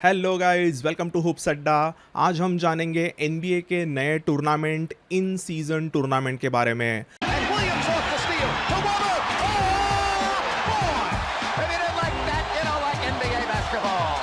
Hello guys, welcome to hoops Adda. आज हम जानेंगे एनबीए के नए टूर्नामेंट इन सीजन टूर्नामेंट के बारे में। And Williams off the steal. Toronto. Oh, boy. If you didn't like that, you don't like NBA basketball.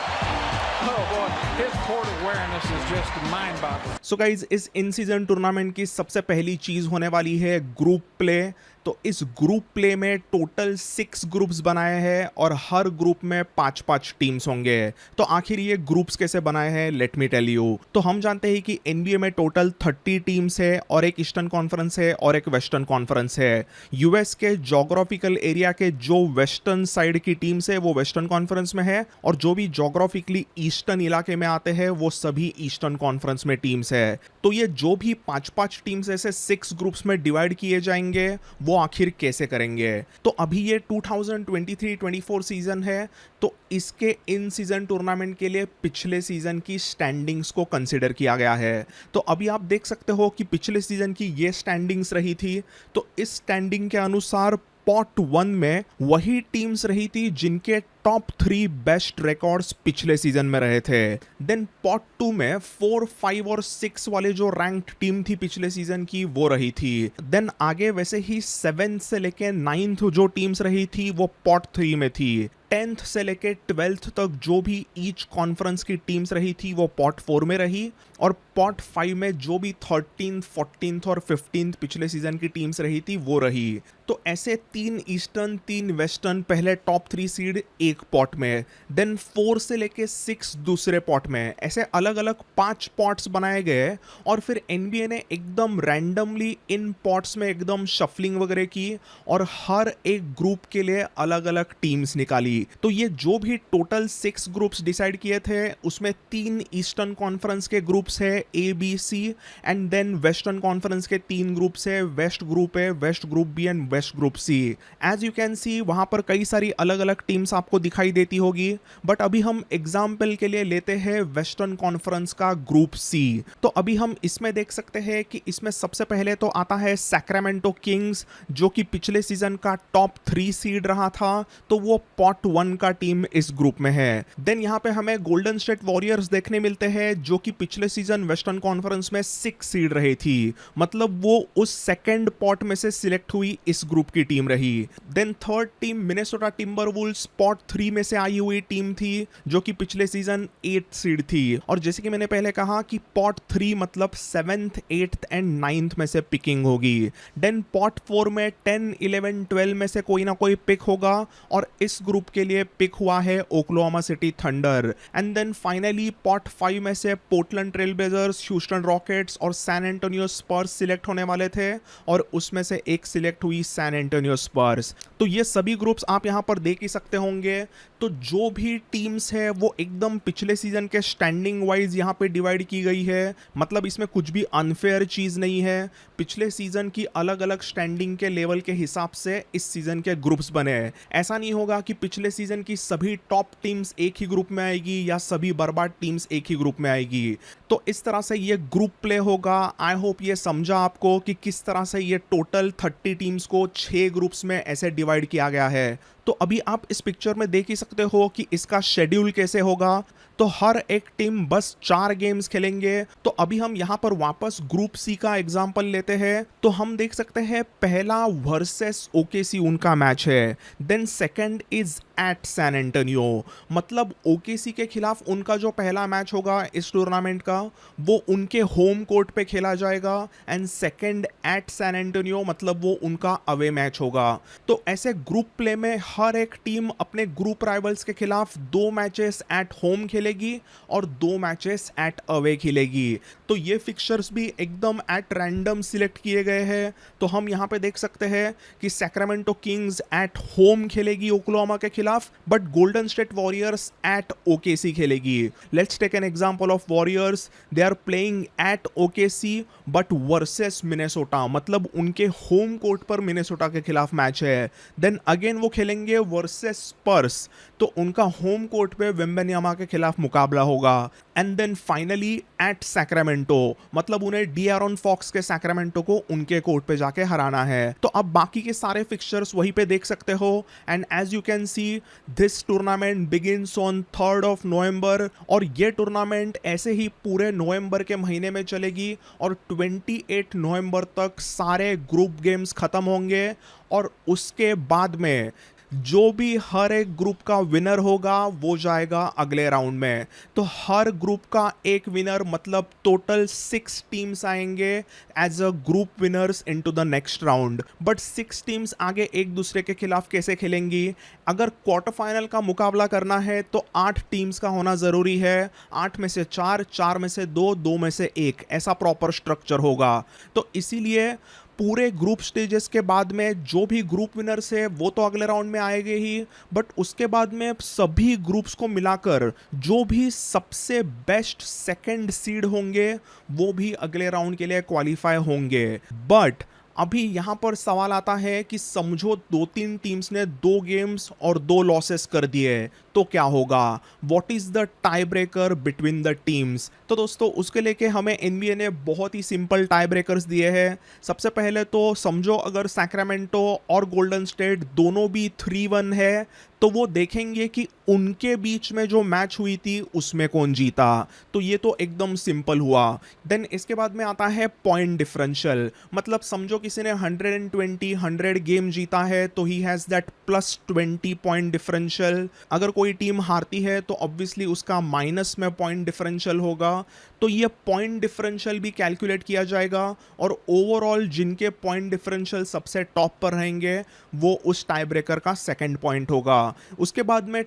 Oh boy, his court awareness is just mind-boggling. So guys, इस इन season tournament की सबसे पहली चीज होने वाली है ग्रुप प्ले। तो इस ग्रुप प्ले में टोटल 6 ग्रुप्स बनाए हैं और हर ग्रुप में 5-5 टीम्स होंगे। तो आखिर ये ग्रुप्स कैसे बनाए हैं, लेट मी टेल यू। तो हम जानते हैं कि एनबीए में टोटल 30 टीम्स है और एक ईस्टर्न कॉन्फ्रेंस है और एक वेस्टर्न कॉन्फ्रेंस है। यूएस के जोग्राफिकल एरिया के जो वेस्टर्न साइड की टीम्स है वो वेस्टर्न कॉन्फ्रेंस में है, और जो भी जोग्राफिकली ईस्टर्न इलाके में आते हैं वो सभी ईस्टर्न कॉन्फ्रेंस में टीम्स है। तो ये जो भी 5-5 टीम्स ऐसे 6 ग्रुप्स में डिवाइड किए जाएंगे वो आखिर कैसे करेंगे। तो अभी ये 2023-24 सीजन है, तो इसके इन सीजन टूर्नामेंट के लिए पिछले सीजन की स्टैंडिंग्स को कंसिडर किया गया है। तो अभी आप देख सकते हो कि पिछले सीजन की ये स्टैंडिंग्स रही थी। तो इस स्टैंडिंग के अनुसार पॉट 1 में वही टीम्स रही थी जिनके टॉप 3 बेस्ट रिकॉर्ड्स पिछले सीजन में रहे थे। देन पॉट 2 में 4, 5 और 6 वाले जो रैंक्ड टीम थी पिछले सीजन की वो रही थी। देन आगे वैसे ही 7 से लेके 9th जो टीम्स रही थी वो पॉट 3 में थी। 10th से लेके 12th तक जो भी ईच कॉन्फ्रेंस की टीम्स रही थी वो पॉट 4 में रही, और पॉट 5 में जो भी 13th, 14th और 15th पिछले सीजन की टीम्स रही थी वो रही। तो ऐसे 3 ईस्टर्न 3 वेस्टर्न पहले टॉप 3 सीड एक पॉट में, देन 4 से लेके 6 दूसरे पॉट में, ऐसे अलग अलग 5 पॉट्स बनाए गए। और फिर एनबीए ने एकदम रैंडमली इन पॉट्स में एकदम शफलिंग वगैरह की और हर एक ग्रुप के लिए अलग अलग टीम्स निकाली। तो ये जो भी टोटल 6 ग्रुप्स डिसाइड किए थे उसमें 3 ईस्टर्न कॉन्फ्रेंस के ग्रुप्स है A B C, and then western conference के 3 ग्रुप्स है, वेस्ट ग्रुप है, west group B and west group C. As you can see वहां पर कई सारी अलग अलग टीम्स आपको दिखाई देती होगी, बट अभी हम एग्जाम्पल के लिए लेते हैं वेस्टर्न कॉन्फ्रेंस का ग्रुप सी। तो अभी हम इसमें देख सकते हैं कि इसमें सबसे पहले तो आता है सैक्रामेंटो किंग्स, जो कि पिछले सीजन का टॉप 3 सीड रहा था, तो वो पॉट 1 का टीम इस ग्रुप में है। देन यहाँ पे हमें गोल्डन स्टेट वॉरियर्स देखने मिलते हैं, जो कि पिछले सीजन वेस्टर्न कॉन्फ्रेंस में 6 सीड रही थी, मतलब वो उस सेकंड पॉट में से सिलेक्ट हुई इस ग्रुप की टीम रही। Then third team Minnesota Timberwolves pot 3 में से आई हुई टीम थी, जो कि पिछले सीजन 8 सीड थी, और जैसे कि मैंने पहले कहा कि पॉट 3 मतलब 7th, 8th एंड 9th में से पिकिंग होगी। देन पॉट 4 में 10, 11, 12 में से कोई ना कोई पिक होगा, और इस ग्रुप के लिए पिक हुआ है Oklahoma City Thunder. And then finally pot 5 में से Portland Trail Blazers, Houston Rockets और सैन एंटोनियो स्पर्स सिलेक्ट होने वाले थे, और उसमें से एक सिलेक्ट हुई सैन एंटोनियो स्पर्स। तो ये सभी ग्रुप्स आप यहाँ पर देख ही सकते होंगे। तो जो भी टीम्स है वो एकदम पिछले सीजन के स्टैंडिंग वाइज यहाँ पे डिवाइड की गई है, मतलब इसमें कुछ भी अनफेयर चीज़ नहीं है। पिछले सीजन की अलग अलग स्टैंडिंग के लेवल के हिसाब से इस सीजन के ग्रुप्स बने हैं। ऐसा नहीं होगा कि पिछले सीजन की सभी टॉप टीम्स एक ही ग्रुप में आएगी या सभी बर्बाद टीम्स एक ही ग्रुप में आएगी। तो इस तरह से ये ग्रुप प्ले होगा। आई होप ये समझा आपको कि किस तरह से ये टोटल 30 टीम्स को 6 ग्रुप्स में ऐसे डिवाइड किया गया है। तो अभी आप इस पिक्चर में देख ही सकते हो कि इसका शेड्यूल कैसे होगा। तो हर एक टीम बस 4 गेम्स खेलेंगे। तो अभी हम यहाँ पर वापस ग्रुप सी का एग्जांपल लेते हैं। तो हम देख सकते हैं पहला वर्सेस ओकेसी उनका मैच है, then second is at San Antonio, मतलब ओकेसी के खिलाफ उनका जो पहला मैच होगा इस टूर्नामेंट का वो उनके होम कोर्ट पे खेला जाएगा, and second at San Antonio मतलब वो उनका अवे मैच होगा। तो ऐसे ग्रुप प्ले में हर एक टीम अपने ग्रुप राइवल्स के खिलाफ 2 मैचेस एट होम खेलेगी और 2 मैचेस एट अवे खेलेगी। तो ये फिक्चर्स भी एकदम एट रैंडम सिलेक्ट किए गए हैं। तो हम यहाँ पे देख सकते हैं कि सैक्रामेंटो किंग्स एट होम खेलेगी ओक्लाहोमा के खिलाफ, but Golden State Warriors at OKC खेलेगी। Let's take an example of Warriors, they are playing at OKC but versus Minnesota, मतलब उनके होम कोर्ट पर मिनेसोटा के खिलाफ मैच है। देन अगेन वो खेलेंगे खेलेंगे वर्सेस स्पर्स, तो उनका होम कोर्ट पे वेम्बेन्यामा के खिलाफ मुकाबला होगा। And then finally at Sacramento, मतलब उन्हें डी एरॉन फॉक्स के सैक्रामेंटो को उनके कोर्ट पे जाके हराना है। तो अब बाकी के सारे फिक्चर्स वहीं पे देख सकते हो। And as you can see this tournament begins on 3rd of November, और ये टूर्नामेंट ऐसे ही पूरे नवंबर के महीने में चलेगी और 28 नवंबर तक सारे ग्रुप गेम्स खत्म होंगे। और उसके बाद में जो भी हर एक ग्रुप का विनर होगा वो जाएगा अगले राउंड में। तो हर ग्रुप का एक विनर, मतलब टोटल 6 टीम्स आएंगे as a group winners into the next round. But 6 teams आगे एक दूसरे के खिलाफ कैसे खेलेंगी? अगर क्वार्टर फाइनल का मुकाबला करना है तो 8 टीम्स का होना ज़रूरी है। 8 में से 4, 4 में से 2, 2 में से 1, ऐसा प्रॉपर स्ट्रक्चर होगा। तो इसीलिए पूरे ग्रुप स्टेजेस के बाद में जो भी ग्रुप विनर्स है वो तो अगले राउंड में आएंगे ही, बट उसके बाद में सभी ग्रुप्स को मिलाकर जो भी सबसे बेस्ट सेकंड सीड होंगे वो भी अगले राउंड के लिए क्वालिफाई होंगे। बट अभी यहाँ पर सवाल आता है कि समझो 2-3 टीम्स ने 2 गेम्स और 2 लॉसेस कर दिए, तो क्या होगा? What is the tie breaker between the teams? तो दोस्तों उसके लेके हमें एनबीए ने बहुत ही सिंपल टाई ब्रेकर्स दिए हैं। सबसे पहले तो समझो अगर सैक्रामेंटो और गोल्डन स्टेट दोनों भी 3-1 है, तो वो देखेंगे कि उनके बीच में जो मैच हुई थी उसमें कौन जीता। तो ये तो एकदम सिंपल हुआ। देन इसके बाद में आता है पॉइंट डिफरेंशियल, मतलब समझो किसी ने 100 गेम जीता है तो he has that +20 point differential. अगर कोई टीम हारती है तो ऑब्वियसली उसका माइनस में पॉइंट डिफरेंशियल होगा। तो ये पॉइंट डिफरेंशियल भी कैलकुलेट किया जाएगा और ओवरऑल जिनके पॉइंट डिफरेंशियल सबसे टॉप पर रहेंगे वो उस टाई ब्रेकर का सेकंड पॉइंट होगा। उसके बाद में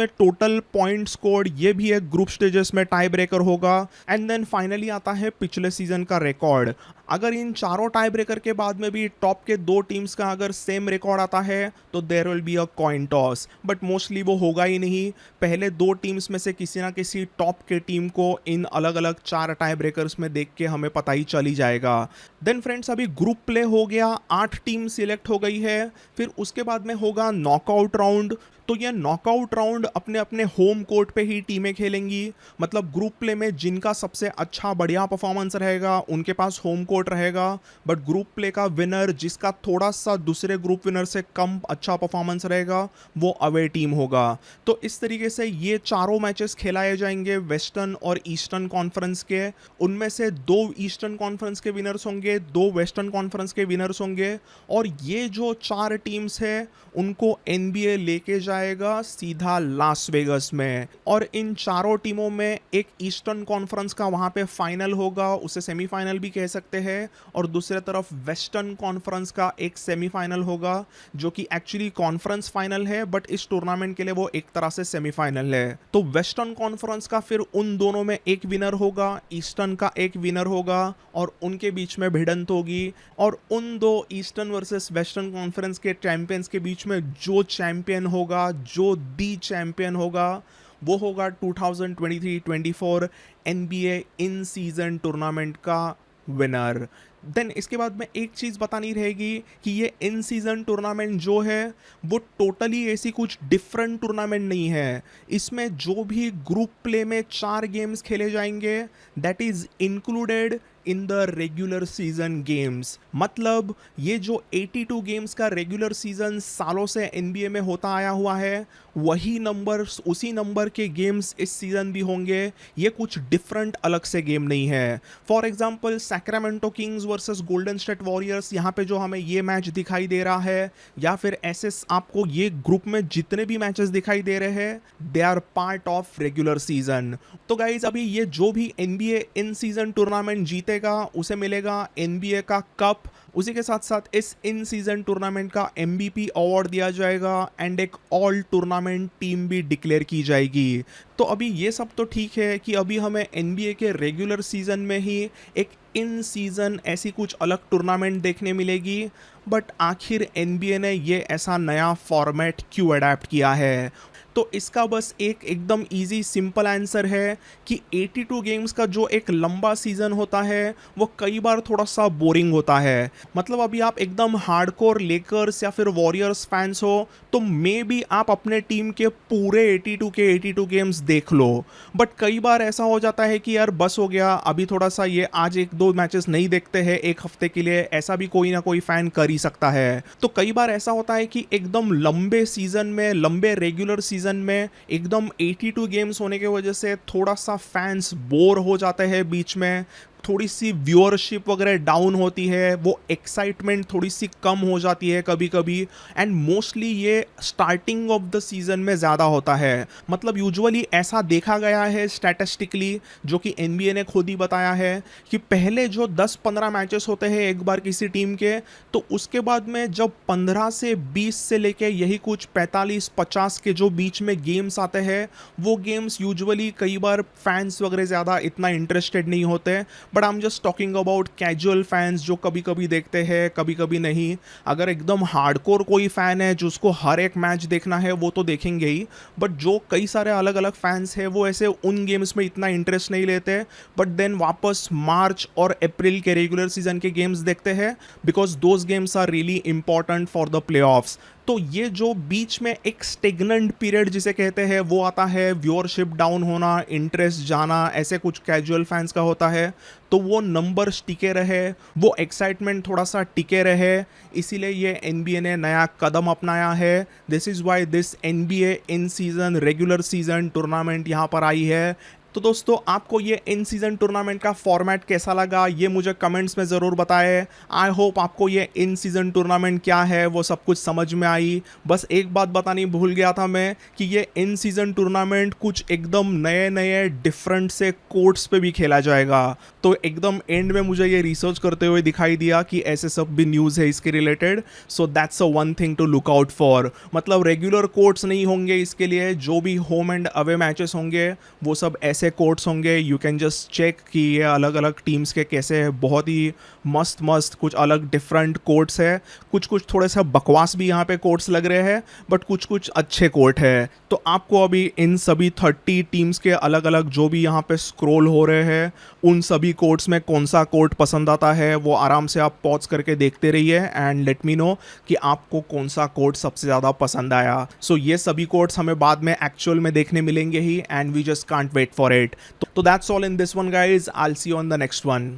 टोटल पॉइंट स्कोर, ये भी एक ग्रुप स्टेजेस में टाई ब्रेकर होगा। एंड देन फाइनली आता है पिछले सीजन का रिकॉर्ड। अगर इन चारों टाई ब्रेकर के बाद में भी टॉप के 2 टीम्स का अगर सेम रिकॉर्ड आता है तो there will be a coin toss, but mostly वो होगा ही नहीं। पहले 2 टीम्स में से किसी ना किसी टॉप के टीम को इन अलग अलग 4 टाई ब्रेकर्स में देख के हमें पता ही चली जाएगा। देन फ्रेंड्स अभी ग्रुप प्ले हो गया, 8 टीम सिलेक्ट हो गई है। फिर उसके बाद में होगा नॉकआउट राउंड। तो ये नॉकआउट राउंड अपने अपने होम कोर्ट पे ही टीमें खेलेंगी, मतलब ग्रुप प्ले में जिनका सबसे अच्छा बढ़िया परफॉर्मेंस रहेगा उनके पास होम कोर्ट रहेगा। बट ग्रुप प्ले का विनर जिसका थोड़ा सा दूसरे ग्रुप विनर से कम अच्छा परफॉर्मेंस रहेगा वो अवे टीम होगा। तो इस तरीके से ये चारों मैचेस खेलाए जाएंगे वेस्टर्न और ईस्टर्न कॉन्फ्रेंस के। उनमें से 2 ईस्टर्न कॉन्फ्रेंस के विनर्स होंगे, 2 वेस्टर्न कॉन्फ्रेंस के विनर्स होंगे। और ये जो 4 टीम्स है उनको एनबीए लेके जाएगा सीधा लास वेगस में। और इन चारों टीमों में एक ईस्टर्न कॉन्फ्रेंस का वहाँ पे फाइनल होगा, उसे सेमीफाइनल भी कह सकते हैं, और दूसरे तरफ वेस्टर्न कॉन्फ्रेंस का एक सेमीफाइनल होगा जो कि एक्चुअली कॉन्फ्रेंस फाइनल है बट इस टूर्नामेंट के लिए वो एक तरह से सेमीफाइनल है। तो वेस्टर्न कॉन्फ्रेंस का फिर उन दोनों में एक विनर होगा, ईस्टर्न का एक विनर होगा और उनके बीच में भिड़ंत होगी। और उन 2 ईस्टर्न वर्सेस वेस्टर्न कॉन्फ्रेंस के चैंपियंस के बीच में जो चैंपियन होगा, जो दी चैंपियन होगा, वो होगा 2023-24 NBA इन सीजन टूर्नामेंट का विनर। देन इसके बाद में एक चीज़ बतानी रहेगी कि ये इन सीजन टूर्नामेंट जो है वो टोटली ऐसी कुछ डिफरेंट टूर्नामेंट नहीं है। इसमें जो भी ग्रुप प्ले में 4 गेम्स खेले जाएंगे that is included in the regular season games. मतलब ये जो 82 गेम्स का रेगुलर सीजन सालों से एनबीए में होता आया हुआ है वही नंबर, उसी नंबर के गेम्स इस सीजन भी होंगे। ये कुछ डिफरेंट अलग से गेम नहीं है। For example Sacramento Kings versus golden State warriors, यहाँ पे जो हमें ये मैच दिखाई दे रहा है, या फिर ऐसे आपको ये ग्रुप में जितने भी मैचेस दिखाई दे रहे हैं they are part of regular season. तो गाइज अभी ये जो भी एनबीए इन सीजन टूर्नामेंट जीतेगा उसे मिलेगा एनबीए का कप। उसी के साथ साथ इस इन सीजन टूर्नामेंट का एमवीपी अवार्ड दिया जाएगा एंड एक ऑल टूर्नामेंट टीम भी डिक्लेयर की जाएगी। तो अभी ये सब तो ठीक है कि अभी हमें एनबीए के रेगुलर सीजन में ही एक इन सीजन ऐसी कुछ अलग टूर्नामेंट देखने मिलेगी, बट आखिर एनबीए ने ये ऐसा नया फॉर्मेट क्यों अडेप्ट किया है? तो इसका बस एक एकदम इजी सिंपल आंसर है कि 82 गेम्स का जो एक लंबा सीजन होता है वो कई बार थोड़ा सा बोरिंग होता है। मतलब अभी आप एकदम हार्डकोर लेकर्स या फिर वॉरियर्स फैंस हो तो मे बी आप अपने टीम के पूरे 82 के 82 गेम्स देख लो, बट कई बार ऐसा हो जाता है कि यार बस हो गया, अभी थोड़ा सा ये आज एक दो मैचेस नहीं देखते हैं एक हफ्ते के लिए, ऐसा भी कोई ना कोई फैन कर ही सकता है। तो कई बार ऐसा होता है कि एकदम लंबे सीजन में, लंबे रेगुलर सीजन में एकदम 82 गेम्स होने की वजह से थोड़ा सा फैंस बोर हो जाते हैं बीच में, थोड़ी सी व्यूअरशिप वगैरह डाउन होती है, वो एक्साइटमेंट थोड़ी सी कम हो जाती है कभी कभी। एंड मोस्टली ये स्टार्टिंग ऑफ द सीजन में ज़्यादा होता है। मतलब यूजुअली ऐसा देखा गया है स्टैटिस्टिकली, जो कि NBA ने खुद ही बताया है कि पहले जो 10-15 मैचेस होते हैं एक बार किसी टीम के, तो उसके बाद में जब 15 से 20 से लेके यही कुछ 45-50 के जो बीच में गेम्स आते हैं, वो गेम्स यूजुअली कई बार फैंस वगैरह ज़्यादा इतना इंटरेस्टेड नहीं होते। But I am just talking about casual fans जो कभी कभी देखते हैं कभी कभी नहीं। अगर एकदम हार्डकोर कोई फ़ैन है जिसको हर एक मैच देखना है वो तो देखेंगे ही, बट जो कई सारे अलग अलग फैंस हैं वो ऐसे उन गेम्स में इतना इंटरेस्ट नहीं लेते, बट देन वापस मार्च और अप्रैल के रेगुलर सीजन के गेम्स देखते हैं because those games are really important for the playoffs. तो ये जो बीच में एक स्टेगनेंट पीरियड जिसे कहते हैं वो आता है, व्यूअरशिप डाउन होना, इंटरेस्ट जाना, ऐसे कुछ कैजुअल फैंस का होता है, तो वो नंबर्स टिके रहे, वो एक्साइटमेंट थोड़ा सा टिके रहे, इसीलिए ये NBA ने नया कदम अपनाया है। This is why this NBA in season regular season tournament यहाँ पर आई है। तो दोस्तों आपको ये इन सीज़न टूर्नामेंट का फॉर्मेट कैसा लगा ये मुझे कमेंट्स में ज़रूर बताएं। आई होप आपको ये इन सीज़न टूर्नामेंट क्या है वो सब कुछ समझ में आई। बस एक बात बतानी भूल गया था मैं कि ये इन सीज़न टूर्नामेंट कुछ एकदम नए नए डिफरेंट से कोर्ट्स पे भी खेला जाएगा। तो एकदम एंड में मुझे ये रिसर्च करते हुए दिखाई दिया कि ऐसे सब भी न्यूज़ है इसके related. So that's a one thing to look out for. मतलब रेगुलर कोर्ट्स नहीं होंगे इसके लिए, जो भी होम एंड अवे मैचेस होंगे वो सब ऐसे कोर्ट्स होंगे। यू कैन जस्ट चेक कि ये अलग अलग टीम्स के कैसे है, बहुत ही मस्त मस्त कुछ अलग डिफरेंट कोर्ट्स है। कुछ कुछ थोड़े से बकवास भी यहाँ पे कोर्ट्स लग रहे हैं, बट कुछ कुछ अच्छे कोर्ट है। तो आपको अभी इन सभी 30 टीम्स के अलग अलग जो भी यहाँ पे स्क्रॉल हो रहे हैं उन सभी कोर्ट्स में कौन सा कोर्ट पसंद आता है वो आराम से आप पॉज करके देखते रहिए एंड लेट मी नो कि आपको कौन सा कोर्ट सबसे ज़्यादा पसंद आया। सो ये सभी कोर्ट्स हमें बाद में एक्चुअल में देखने मिलेंगे ही and we just can't wait for it. तो that's all in this one guys. I will see you on the next one.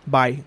Bye.